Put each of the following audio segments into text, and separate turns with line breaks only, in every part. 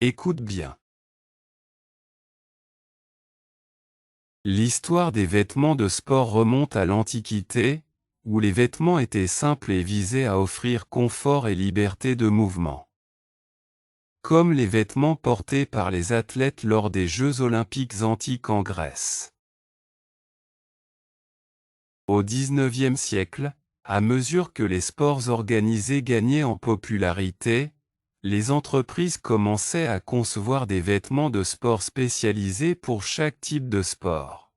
Écoute bien. L'histoire des vêtements de sport remonte à l'Antiquité, où les vêtements étaient simples et visaient à offrir confort et liberté de mouvement. Comme les vêtements portés par les athlètes lors des Jeux olympiques antiques en Grèce. Au XIXe siècle, à mesure que les sports organisés gagnaient en popularité, les entreprises commençaient à concevoir des vêtements de sport spécialisés pour chaque type de sport.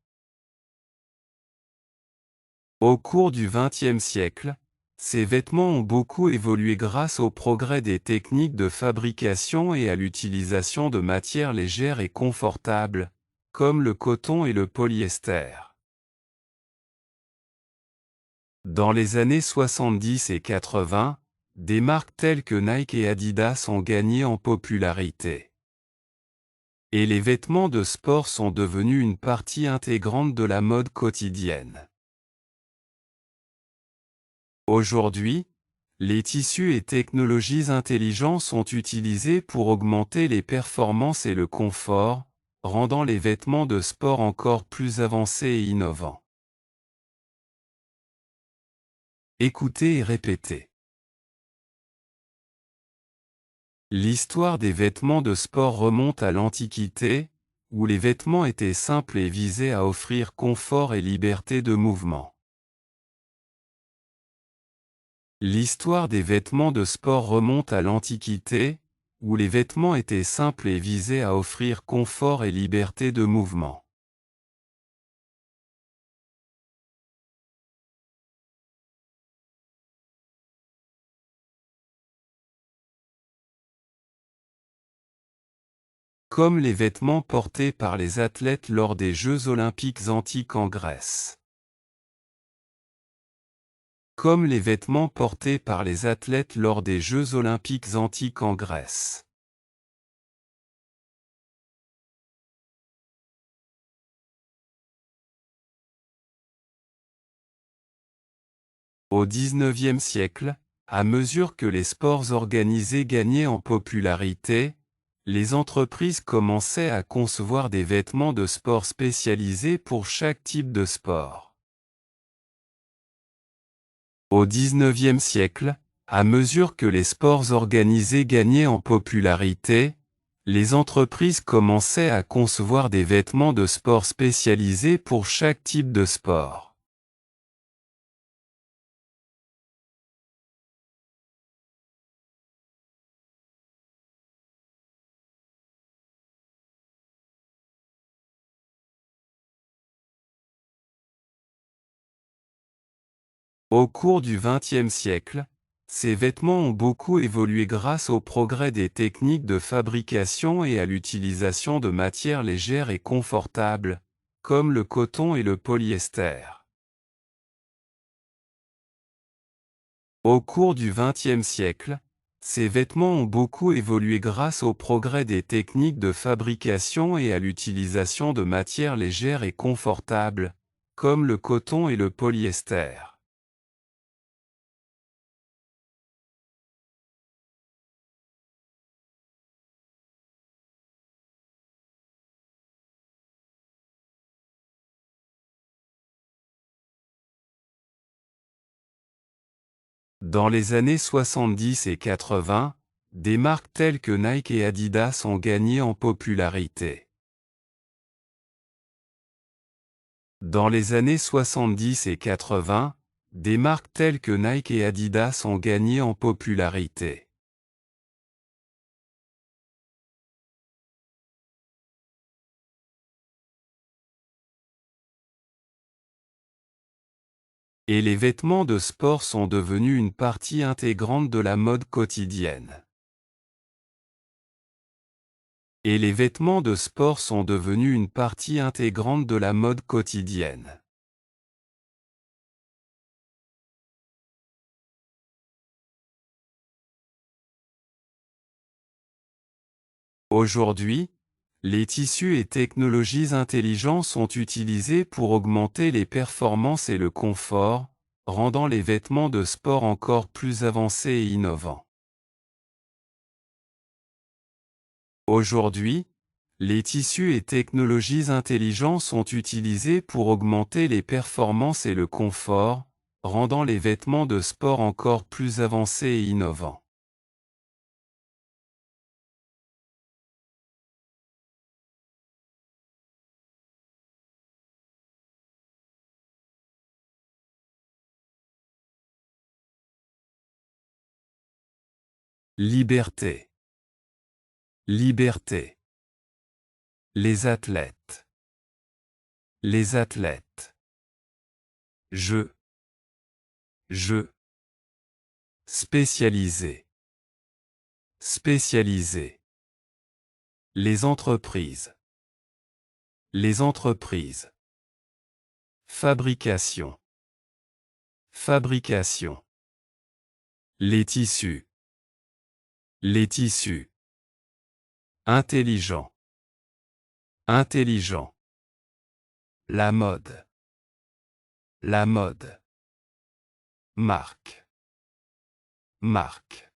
Au cours du XXe siècle, ces vêtements ont beaucoup évolué grâce au progrès des techniques de fabrication et à l'utilisation de matières légères et confortables, comme le coton et le polyester. Dans les années 70 et 80, des marques telles que Nike et Adidas ont gagné en popularité. Et les vêtements de sport sont devenus une partie intégrante de la mode quotidienne. Aujourd'hui, les tissus et technologies intelligents sont utilisés pour augmenter les performances et le confort, rendant les vêtements de sport encore plus avancés et innovants. Écoutez et répétez. L'histoire des vêtements de sport remonte à l'Antiquité, où les vêtements étaient simples et visaient à offrir confort et liberté de mouvement. L'histoire des vêtements de sport remonte à l'Antiquité, où les vêtements étaient simples et visaient à offrir confort et liberté de mouvement. Comme les vêtements portés par les athlètes lors des Jeux olympiques antiques en Grèce. Comme les vêtements portés par les athlètes lors des Jeux olympiques antiques en Grèce. Au XIXe siècle, à mesure que les sports organisés gagnaient en popularité, les entreprises commençaient à concevoir des vêtements de sport spécialisés pour chaque type de sport. Au XIXe siècle, à mesure que les sports organisés gagnaient en popularité, les entreprises commençaient à concevoir des vêtements de sport spécialisés pour chaque type de sport. Au cours du XXe siècle, ces vêtements ont beaucoup évolué grâce au progrès des techniques de fabrication et à l'utilisation de matières légères et confortables, comme le coton et le polyester. Au cours du XXe siècle, ces vêtements ont beaucoup évolué grâce au progrès des techniques de fabrication et à l'utilisation de matières légères et confortables, comme le coton et le polyester. Dans les années 70 et 80, des marques telles que Nike et Adidas ont gagné en popularité. Dans les années 70 et 80, des marques telles que Nike et Adidas ont gagné en popularité. Et les vêtements de sport sont devenus une partie intégrante de la mode quotidienne. Et les vêtements de sport sont devenus une partie intégrante de la mode quotidienne. Aujourd'hui, les tissus et technologies intelligents sont utilisés pour augmenter les performances et le confort, rendant les vêtements de sport encore plus avancés et innovants. Aujourd'hui, les tissus et technologies intelligents sont utilisés pour augmenter les performances et le confort, rendant les vêtements de sport encore plus avancés et innovants. Liberté. Liberté. Les athlètes. Les athlètes. Jeu. Jeu. Spécialisé. Spécialisé. Les entreprises. Les entreprises. Fabrication. Fabrication. Les tissus. Les tissus. Intelligent. Intelligent. La mode. La mode. Marque. Marque.